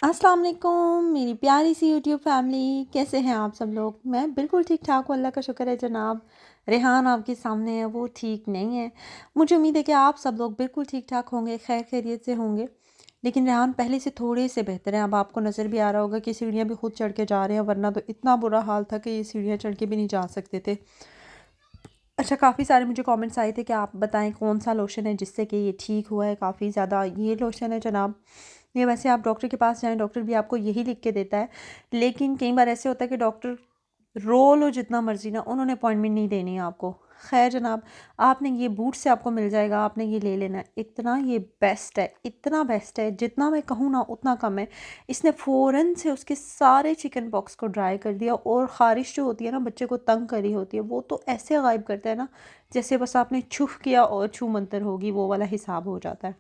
अस्सलाम वालेकुम मेरी प्यारी सी यूट्यूब फैमिली, कैसे हैं आप सब लोग। मैं बिल्कुल ठीक ठाक हूँ, अल्लाह का शुक्र है जनाब। रेहान आपके सामने है, वो ठीक नहीं है। मुझे उम्मीद है कि आप सब लोग बिल्कुल ठीक ठाक होंगे, खैर खैरियत से होंगे। लेकिन रेहान पहले से थोड़े से बेहतर हैं। अब आपको नज़र भी आ रहा होगा कि सीढ़ियाँ भी खुद चढ़ के जा रहे हैं, वरना तो इतना बुरा हाल था कि ये सीढ़ियाँ चढ़ के भी नहीं जा सकते थे। अच्छा, काफ़ी सारे मुझे कमेंट्स आए थे कि आप बताएं कौन सा लोशन है जिससे कि ये ठीक हुआ है काफ़ी ज़्यादा। ये लोशन है जनाब। ये वैसे आप डॉक्टर के पास जाएं, डॉक्टर भी आपको यही लिख के देता है। लेकिन कई बार ऐसे होता है कि डॉक्टर रो लो जितना मर्जी ना, उन्होंने अपॉइंटमेंट नहीं देनी है आपको। खैर जनाब, आपने ये बूट से आपको मिल जाएगा, आपने ये ले लेना है। इतना ये बेस्ट है, इतना बेस्ट है, जितना मैं कहूँ ना उतना कम है। इसने फ़ौरन से उसके सारे चिकन पॉक्स को ड्राई कर दिया, और ख़ारिश जो होती है ना, बच्चे को तंग करी होती है, वो तो ऐसे गायब करता है ना, जैसे बस आपने छुफ किया और छू मंतर होगी, वो वाला हिसाब हो जाता है।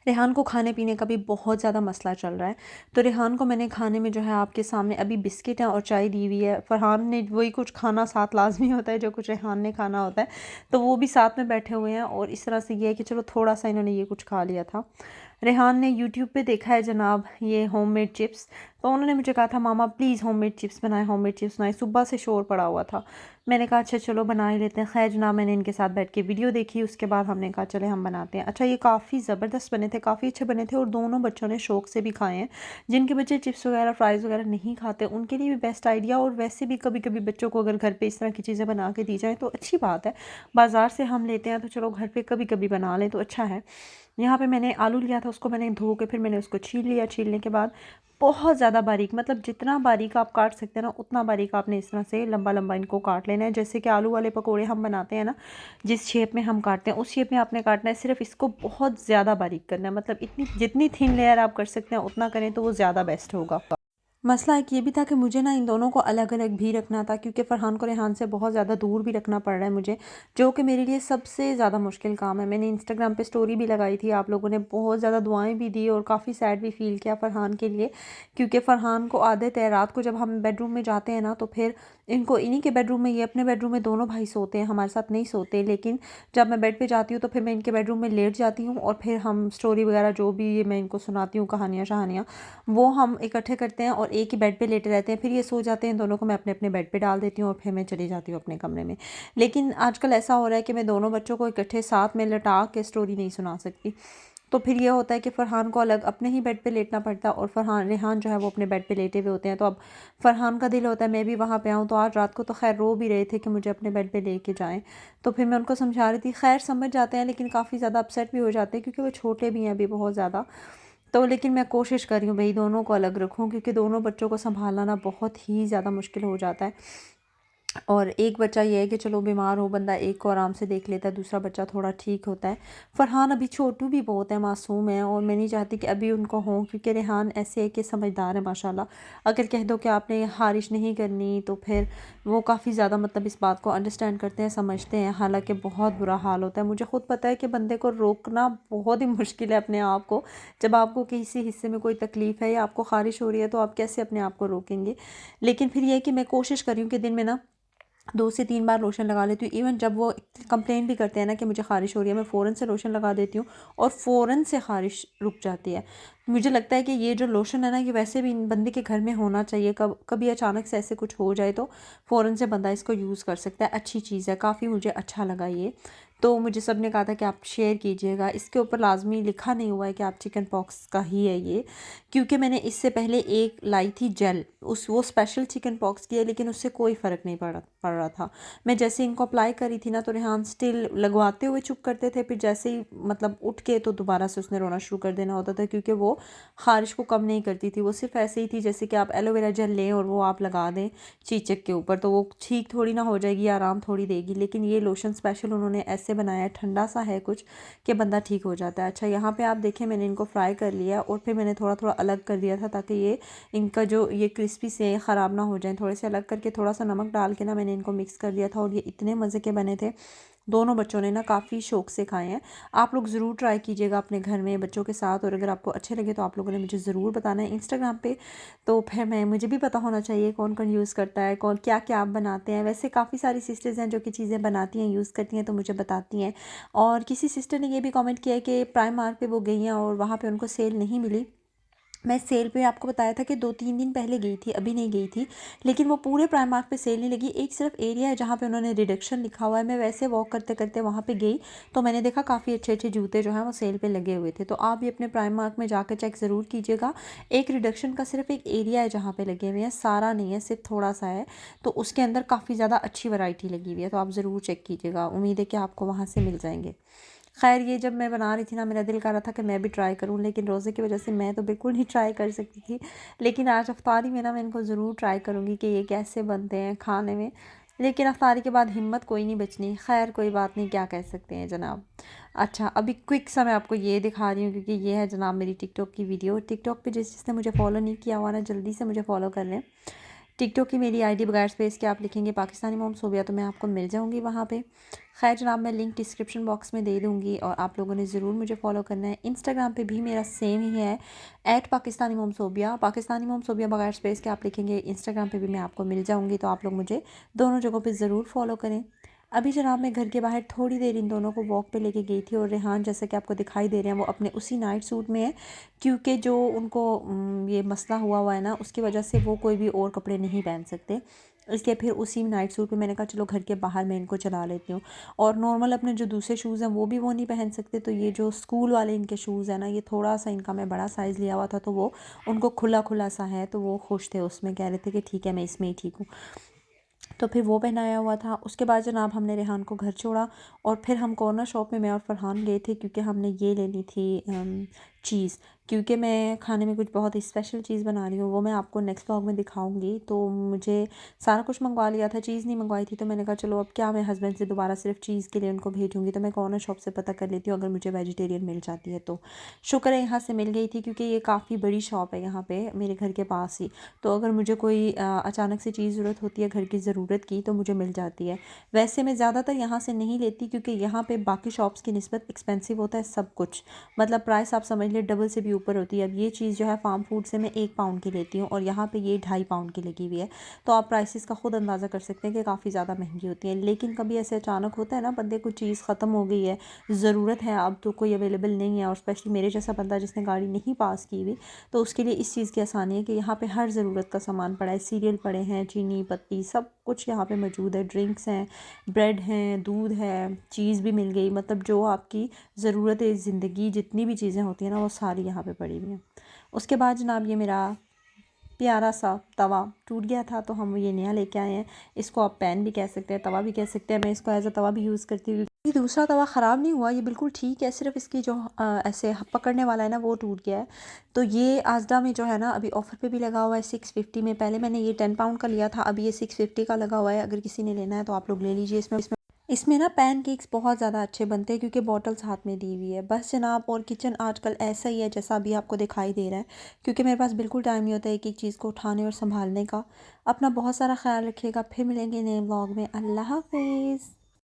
रेहान को खाने पीने का भी बहुत ज़्यादा मसला चल रहा है। तो रेहान को मैंने खाने में जो है आपके सामने अभी बिस्किट है और चाय दी हुई है। फ़रहान ने वही कुछ खाना साथ लाज़मी होता है जो कुछ रेहान ने खाना होता है, तो वो भी साथ में बैठे हुए हैं, और इस तरह से ये है कि चलो थोड़ा-सा इन्होंने ये कुछ खा लिया था। रेहान ने यूट्यूब पे देखा है जनाब ये होममेड चिप्स, तो उन्होंने मुझे कहा था मामा प्लीज़ होममेड चिप्स बनाएँ, होममेड चिप्स बनाएँ। सुबह से शोर पड़ा हुआ था। मैंने कहा अच्छा चलो बना ही लेते हैं। खैर जनाब, मैंने इनके साथ बैठ के वीडियो देखी, उसके बाद हमने कहा चले हम बनाते हैं। अच्छा, ये काफ़ी ज़बरदस्त बने थे, काफ़ी अच्छे बने थे, और दोनों बच्चों ने शौक़ से भी खाए हैं। जिनके बच्चे चिप्स वगैरह फ्राइज़ वगैरह नहीं खाते, उनके लिए भी बेस्ट आइडिया। और वैसे भी कभी कभी बच्चों को अगर घर पे इस तरह की चीज़ें बना के दी जाएँ तो अच्छी बात है। बाज़ार से हम लेते हैं तो चलो घर पे कभी कभी बना लें तो अच्छा है। यहाँ पे मैंने आलू लिया था, उसको मैंने धो के फिर मैंने उसको छील लिया। छीलने के बाद बहुत ज़्यादा बारीक, मतलब जितना बारीक आप काट सकते हैं ना उतना बारीक आपने इस तरह से लंबा लंबा इनको काट लेना है। जैसे कि आलू वाले पकोड़े हम बनाते हैं ना, जिस शेप में हम काटते हैं उस शेप में आपने काटना है। सिर्फ इसको बहुत ज़्यादा बारीक करना है, मतलब इतनी जितनी थिन लेयर आप कर सकते हैं उतना करें तो वो ज़्यादा बेस्ट होगा। मसला एक ये भी था कि मुझे ना इन दोनों को अलग-अलग भी रखना था, क्योंकि फ़रहान को रेहान से बहुत ज़्यादा दूर भी रखना पड़ रहा है मुझे, जो कि मेरे लिए सबसे ज़्यादा मुश्किल काम है। मैंने इंस्टाग्राम पे स्टोरी भी लगाई थी, आप लोगों ने बहुत ज़्यादा दुआएँ भी दी और काफ़ी सैड भी फ़ील किया फ़रहान के लिए, क्योंकि फ़रहान को आदत है रात को जब हम बेडरूम में जाते हैं ना, तो फिर इनको इन्हीं के बेडरूम में, ये अपने बेडरूम में दोनों भाई सोते हैं, हमारे साथ नहीं सोते। लेकिन जब मैं बेड पे जाती हूँ तो फिर मैं इनके बेडरूम में लेट जाती हूँ, और फिर हम स्टोरी वगैरह जो भी ये मैं इनको सुनाती हूँ, कहानियाँ-शहानियाँ, वो हम इकट्ठे करते हैं और एक ही बेड पे लेटे रहते हैं। फिर ये सो जाते हैं दोनों को, मैं अपने-अपने बेड पे डाल देती हूँ और फिर मैं चली जाती हूँ अपने कमरे में। लेकिन आजकल ऐसा हो रहा है कि मैं दोनों बच्चों को इकट्ठे साथ में लिटा के स्टोरी नहीं सुना सकती। तो फिर ये होता है कि फ़रहान को अलग अपने ही बेड पे लेटना पड़ता है, और रेहान जो है वो अपने बेड पे लेटे हुए होते हैं। तो अब फ़रहान का दिल होता है मैं भी वहाँ पे आऊँ, तो आज रात को तो ख़ैर रो भी रहे थे कि मुझे अपने बेड पे लेके जाएँ। तो फिर मैं उनको समझा रही थी, ख़ैर समझ जाते हैं लेकिन काफ़ी ज़्यादा अपसेट भी हो जाते हैं, क्योंकि वो छोटे भी हैं अभी बहुत ज़्यादा। तो लेकिन मैं कोशिश कर रही हूँ भई दोनों को अलग रखूँ, क्योंकि दोनों बच्चों को सँभालना ना बहुत ही ज़्यादा मुश्किल हो जाता है। और एक बच्चा ये है कि चलो बीमार हो बंदा एक को आराम से देख लेता है, दूसरा बच्चा थोड़ा ठीक होता है। फ़रहान अभी छोटू भी बहुत है, मासूम है, और मैं नहीं चाहती कि अभी उनको हों, क्योंकि रेहान ऐसे है कि समझदार है माशाल्लाह। अगर कह दो कि आपने ख़ारिश नहीं करनी तो फिर वो काफ़ी ज़्यादा मतलब इस बात को अंडरस्टैंड करते हैं, समझते हैं। हालाँकि बहुत बुरा हाल होता है, मुझे ख़ुद पता है कि बंदे को रोकना बहुत ही मुश्किल है अपने आप को। जब आपको किसी हिस्से में कोई तकलीफ़ है या आपको ख़ारिश हो रही है तो आप कैसे अपने आप को रोकेंगे। लेकिन फिर ये है कि मैं कोशिश कर रही हूँ कि दिन में ना 2 से 3 बार लोशन लगा लेती हूँ। इवन जब वो कंप्लेन भी करते हैं ना कि मुझे ख़ारिश हो रही है, मैं फ़ौरन से लोशन लगा देती हूँ और फ़ौरन से ख़ारिश रुक जाती है। मुझे लगता है कि ये जो लोशन है ना, ये वैसे भी इन बंदे के घर में होना चाहिए। कभी अचानक से ऐसे कुछ हो जाए तो फ़ौरन से बंदा इसको यूज़ कर सकता है। अच्छी चीज़ है, काफ़ी मुझे अच्छा लगा ये। तो मुझे सब ने कहा था कि आप शेयर कीजिएगा। इसके ऊपर लाज़मी लिखा नहीं हुआ है कि आप चिकन पॉक्स का ही है ये, क्योंकि मैंने इससे पहले एक लाई थी जेल, उस वो स्पेशल चिकन पॉक्स की है, लेकिन उससे कोई फ़र्क नहीं पड़ रहा था। मैं जैसे इनको अप्लाई करी थी ना, तो रेहान स्टिल लगवाते हुए चुप करते थे, फिर जैसे ही मतलब उठ के तो दोबारा से उसने रोना शुरू कर देना होता था, क्योंकि वो ख़ारिश को कम नहीं करती थी। वो सिर्फ ऐसे ही थी जैसे कि आप एलोवेरा जेल लें और वो आप लगा दें चीचक के ऊपर, तो वो ठीक थोड़ी ना हो जाएगी, आराम थोड़ी देगी। लेकिन ये लोशन स्पेशल उन्होंने ऐसे बनाया है, ठंडा सा है कुछ, कि बंदा ठीक हो जाता है। अच्छा, यहाँ पे आप देखें मैंने इनको फ्राई कर लिया और फिर मैंने थोड़ा थोड़ा अलग कर दिया था, ताकि ये इनका जो ये क्रिस्पी से ख़राब ना हो जाए। थोड़े से अलग करके थोड़ा सा नमक डाल के ना मैंने इनको मिक्स कर दिया था, और ये इतने मज़े के बने थे। दोनों बच्चों ने ना काफ़ी शौक़ से खाए हैं। आप लोग ज़रूर ट्राई कीजिएगा अपने घर में बच्चों के साथ, और अगर आपको अच्छे लगे तो आप लोगों ने मुझे ज़रूर बताना है इंस्टाग्राम पे। तो फिर मुझे भी पता होना चाहिए कौन कौन यूज़ करता है, कौन क्या क्या आप बनाते हैं। वैसे काफ़ी सारी सिस्टर्स हैं जो कि चीज़ें बनाती हैं, यूज़ करती हैं, तो मुझे बताती हैं। और किसी सिस्टर ने ये भी कमेंट किया है कि प्राइम मार्क पे वो गई हैं और वहाँ पे उनको सेल नहीं मिली, मैं सेल पे आपको बताया था कि 2-3 दिन पहले गई थी, अभी नहीं गई थी। लेकिन वो पूरे प्राइमार्क पे सेल नहीं लगी, एक सिर्फ़ एरिया है जहाँ पे उन्होंने रिडक्शन लिखा हुआ है। मैं वैसे वॉक करते-करते वहाँ पे गई, तो मैंने देखा काफ़ी अच्छे-अच्छे जूते जो हैं वो सेल पे लगे हुए थे। तो आप भी अपने प्राइमार्क में जाकर चेक ज़रूर कीजिएगा। एक रिडक्शन का सिर्फ़ एक एरिया है जहाँ पे लगे हुए हैं, सारा नहीं है, सिर्फ़ थोड़ा-सा है। तो उसके अंदर काफ़ी ज़्यादा अच्छी वैरायटी लगी हुई है, तो आप ज़रूर चेक कीजिएगा। उम्मीद है कि आपको वहाँ से मिल जाएँगे। ख़ैर ये जब मैं बना रही थी ना, मेरा दिल कर रहा था कि मैं भी ट्राई करूँ, लेकिन रोज़े की वजह से मैं तो बिल्कुल नहीं ट्राई कर सकती थी। लेकिन आज इफ्तारी में ना मैं इनको ज़रूर ट्राई करूँगी कि ये कैसे बनते हैं खाने में। लेकिन इफ्तारी के बाद हिम्मत कोई नहीं बचनी। ख़ैर कोई बात नहीं, क्या कह सकते हैं जनाब। अच्छा, अभी क्विक सा मैं आपको ये दिखा रही हूँ, क्योंकि ये है जनाब मेरी टिकटॉक की वीडियो। टिकटॉक पे जिसने मुझे फ़ॉलो नहीं किया हुआ ना, जल्दी से मुझे फ़ॉलो कर लें। टिकटॉक की मेरी आईडी बगैर स्पेस के आप लिखेंगे पाकिस्तानी मॉम सोबिया, तो मैं आपको मिल जाऊँगी वहाँ पे। ख़ैर जनाब, मैं लिंक डिस्क्रिप्शन बॉक्स में दे दूँगी और आप लोगों ने ज़रूर मुझे फ़ॉलो करना है। इंस्टाग्राम पे भी मेरा सेम ही है, पाकिस्तानी मॉम सोबिया। पाकिस्तानी मॉम सोबिया बगैर स्पेस के आप लिखेंगे, इंस्टाग्राम पे भी मैं आपको मिल जाऊँगी, तो आप लोग मुझे दोनों जगहों पे ज़रूर फ़ॉलो करें। अभी जनाब मैं घर के बाहर थोड़ी देर इन दोनों को वॉक पे लेके गई थी, और रेहान जैसा कि आपको दिखाई दे रहे हैं वो अपने उसी नाइट सूट में है, क्योंकि जो उनको ये मसला हुआ है ना, उसकी वजह से वो कोई भी और कपड़े नहीं पहन सकते। इसलिए फिर उसी नाइट सूट पे मैंने कहा चलो घर के बाहर मैं इनको चला लेती हूँ। और नॉर्मल अपने जो दूसरे शूज़ हैं वो नहीं पहन सकते, तो ये जो स्कूल वाले इनके शूज़ हैं ना, ये थोड़ा सा इनका मैं बड़ा साइज़ लिया हुआ था, तो वो उनको खुला खुला सा है, तो वो खुश थे उसमें, कह रहे थे कि ठीक है मैं इसमें ही ठीक हूँ। तो फिर वो पहनाया हुआ था। उसके बाद जनाब हमने रेहान को घर छोड़ा, और फिर हम कॉर्नर शॉप में मैं और फरहान गए थे, क्योंकि हमने ये लेनी थी चीज़। क्योंकि मैं खाने में कुछ बहुत ही स्पेशल चीज़ बना रही हूँ, वो मैं आपको नेक्स्ट व्लॉग में दिखाऊंगी। तो मुझे सारा कुछ मंगवा लिया था, चीज़ नहीं मंगवाई थी, तो मैंने कहा चलो अब क्या मैं हस्बैंड से दोबारा सिर्फ चीज़ के लिए उनको भेजूँगी, तो मैं कॉर्नर शॉप से पता कर लेती हूँ अगर मुझे वेजिटेरियन मिल जाती है तो। शुक्र है यहाँ से मिल गई थी, क्योंकि ये काफ़ी बड़ी शॉप है यहाँ पे मेरे घर के पास ही। तो अगर मुझे कोई अचानक से चीज़ ज़रूरत होती है घर की ज़रूरत की, तो मुझे मिल जाती है। वैसे मैं ज़्यादातर यहाँ से नहीं लेती, क्योंकि यहाँ पे बाकी शॉप्स की निस्बत एक्सपेंसिव होता है सब कुछ। मतलब प्राइस आप समझ लें डबल से भी ऊपर होती है। अब ये चीज़ जो है फार्म फूड से मैं 1 पाउंड की लेती हूँ, और यहाँ पे ये 2.5 पाउंड की लगी हुई है। तो आप प्राइसेस का खुद अंदाज़ा कर सकते हैं कि काफ़ी ज़्यादा महंगी होती है। लेकिन कभी ऐसे अचानक होता है ना, बंदे को चीज़ ख़त्म हो गई है, ज़रूरत है, अब तो कोई अवेलेबल नहीं है, और स्पेशली मेरे जैसा बंदा जिसने गाड़ी नहीं पास की हुई, तो उसके लिए इस चीज़ की आसानी है कि यहाँ पे हर ज़रूरत का सामान पड़ा है। सीरियल पड़े हैं, चीनी पत्ती सब कुछ यहाँ पे मौजूद है, ड्रिंक्स हैं, ब्रेड हैं, दूध है, चीज़ भी मिल गई। मतलब जो आपकी ज़रूरत है ज़िंदगी, जितनी भी चीज़ें होती हैं ना, वो सारी यहाँ पे पड़ी हुई हैं। उसके बाद जनाब ये मेरा प्यारा सा तवा टूट गया था, तो हम ये नया लेके आए हैं। इसको आप पैन भी कह सकते हैं, तवा भी कह सकते हैं। मैं इसको एज अ तवा भी यूज़ करती हूँ। ये दूसरा तवा ख़राब नहीं हुआ, ये बिल्कुल ठीक है, सिर्फ इसकी जो ऐसे पकड़ने वाला है ना, वो टूट गया है। तो ये आजदा में जो है ना, अभी ऑफ़र पे भी लगा हुआ है 650 में। पहले मैंने ये 10 पाउंड का लिया था, अभी ये 650 का लगा हुआ है। अगर किसी ने लेना है तो आप लोग ले लीजिए। इसमें ना पैनकेक्स बहुत ज़्यादा अच्छे बनते हैं, क्योंकि बॉटल्स हाथ में दी हुई है। बस जनाब, और किचन आजकल ऐसा ही है जैसा अभी आपको दिखाई दे रहा है, क्योंकि मेरे पास बिल्कुल टाइम नहीं होता एक एक चीज़ को उठाने और संभालने का। अपना बहुत सारा ख्याल रखिएगा, फिर मिलेंगे नए व्लॉग में। अल्लाह हाफिज़।